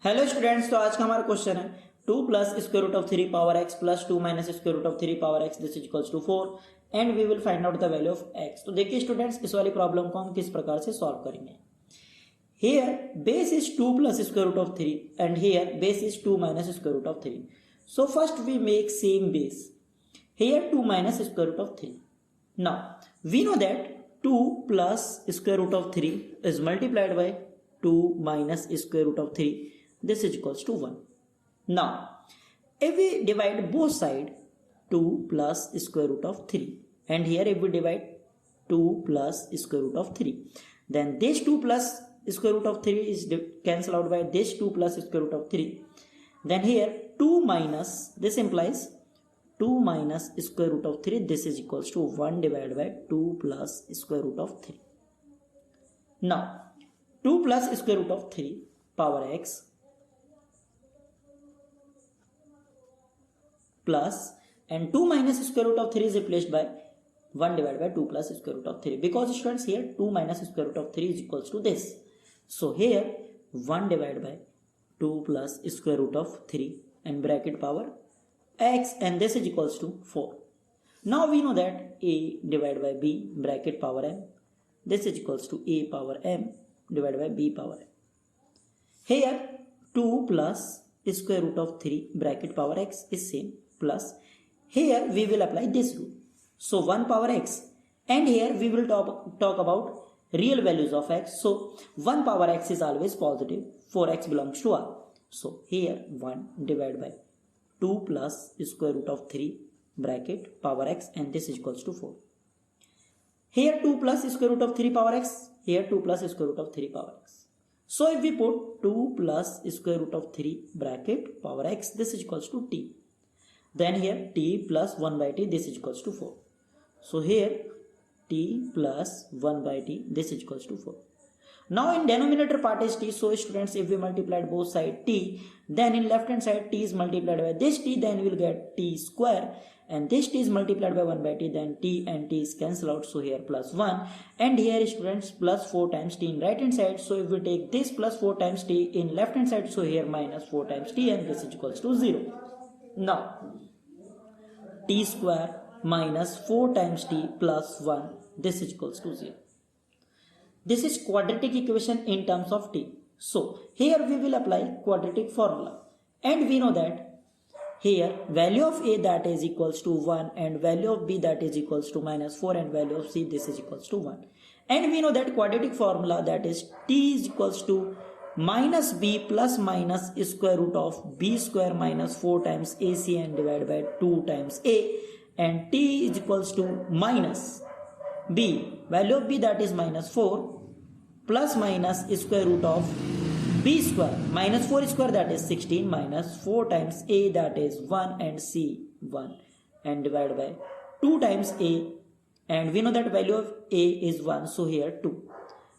Hello students, तो आज का हमारा क्वेश्चन है 2 plus square root of 3 power x plus 2 minus square root of 3 power x this is equals to 4 and we will find out the value of x। तो देखिए students, इस वाली problem को हम किस प्रकार से सॉल्व करेंगे। Here base is 2 plus square root of 3 and here base is 2 minus square root of 3। So first we make same base, here 2 minus square root of 3. Now we know that 2 plus square root of 3 is multiplied by 2 minus square root of 3. This is equals to 1. Now if we divide both sides 2 plus square root of 3 and here if we divide 2 plus square root of 3, then this 2 plus square root of 3 is cancelled out by this 2 plus square root of 3. Then here 2 minus, this implies 2 minus square root of 3, this is equals to 1 divided by 2 plus square root of 3. Now 2 plus square root of 3 power x plus and 2 minus square root of 3 is replaced by 1 divided by 2 plus square root of 3, because students here 2 minus square root of 3 is equals to this. So here 1 divided by 2 plus square root of 3 and bracket power x, and this is equals to 4. Now we know that a divided by b bracket power m, this is equals to a power m divided by b power m. Here 2 plus square root of 3 bracket power x is same, plus here we will apply this rule. So 1 power x, and here we will talk about real values of x. So 1 power x is always positive for x belongs to R. So here 1 divided by 2 plus square root of 3 bracket power x, and this is equals to 4. Here 2 plus square root of 3 power x, here 2 plus square root of 3 power x. So if we put 2 plus square root of 3 bracket power x, this is equals to t. Then here t plus 1 by t, this is equals to 4. So here t plus 1 by t, this is equals to 4. Now in denominator part is t, so students if we multiplied both side t, then in left hand side t is multiplied by this t, then we will get t square, and this t is multiplied by 1 by t, then t and t is cancelled out, so here plus 1, and here students plus 4 times t in right hand side. So if we take this plus 4 times t in left hand side, so here minus 4 times t, and this is equals to 0. Now t square minus 4 times t plus 1, this is equals to 0. This is quadratic equation in terms of t. So here we will apply quadratic formula, and we know that here value of a that is equals to 1 and value of b that is equals to minus 4 and value of c this is equals to 1. And we know that quadratic formula that is t is equals to minus b plus minus square root of b square minus 4 times ac and divided by 2 times a, and t is equals to minus b, value of b that is minus 4 plus minus square root of b square minus 4 square that is 16 minus 4 times a that is 1 and c 1 and divided by 2 times a, and we know that value of a is 1, so here 2.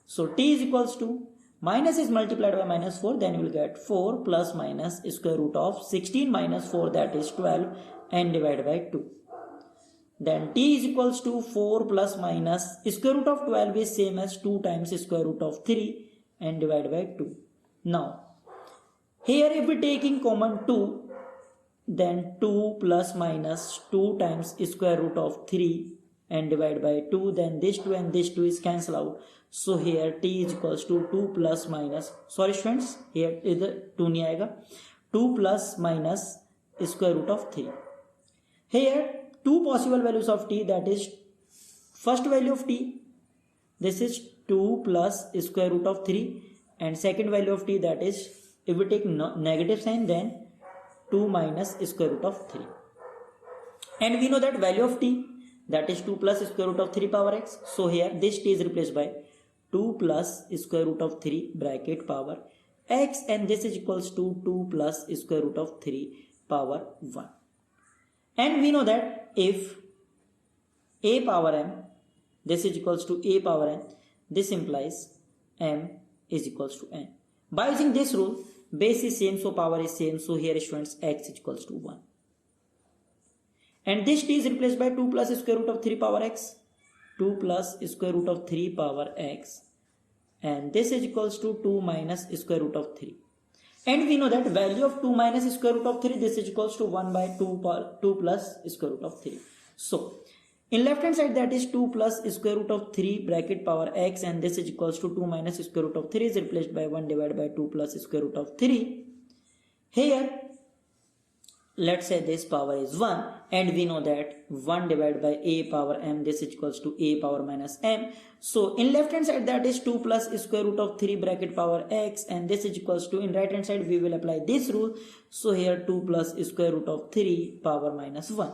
So t is equals to minus is multiplied by minus 4, then you will get 4 plus minus square root of 16 minus 4 that is 12 and divided by 2. Then t is equals to 4 plus minus square root of 12 is same as 2 times square root of 3 and divided by 2. Now here if we take in common 2, then 2 plus minus 2 times square root of 3 and divided by 2, then this 2 and this 2 is cancelled out. So here t is equals to 2 plus minus, sorry students, here इधर 2 नहीं आएगा, 2 plus minus square root of 3. Here two possible values of t, that is first value of t, this is 2 plus square root of 3, and second value of t that is if we take negative sign then 2 minus square root of 3. And we know that value of t that is 2 plus square root of 3 power x, so here this t is replaced by 2 plus square root of 3 bracket power x, and this is equals to 2 plus square root of 3 power 1. And we know that if a power m, this is equals to a power n, this implies m is equals to n. By using this rule, base is same, so power is same, so here students x is equals to 1. And this t is replaced by 2 plus square root of 3 power x, 2 plus square root of 3 power x, and this is equals to 2 minus square root of 3. And we know that value of 2 minus square root of 3, this is equals to 1 by 2 plus square root of 3. So in left hand side, that is 2 plus square root of 3 bracket power x, and this is equals to 2 minus square root of 3 is replaced by 1 divided by 2 plus square root of 3. Here let's say this power is 1, and we know that 1 divided by a power m, this is equals to a power minus m. So in left hand side, that is 2 plus square root of 3 bracket power x, and this is equals to, in right hand side we will apply this rule. So here 2 plus square root of 3 power minus 1.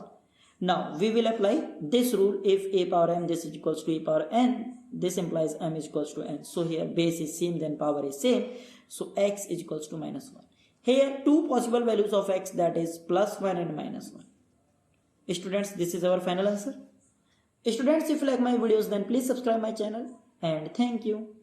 Now we will apply this rule. If a power m, this is equals to a power n, this implies m is equals to n. So here base is same, then power is same. So x is equals to minus 1. Here two possible values of x, that is plus 1 and minus 1. Students, this is our final answer. Students, if you like my videos, then please subscribe my channel, and thank you.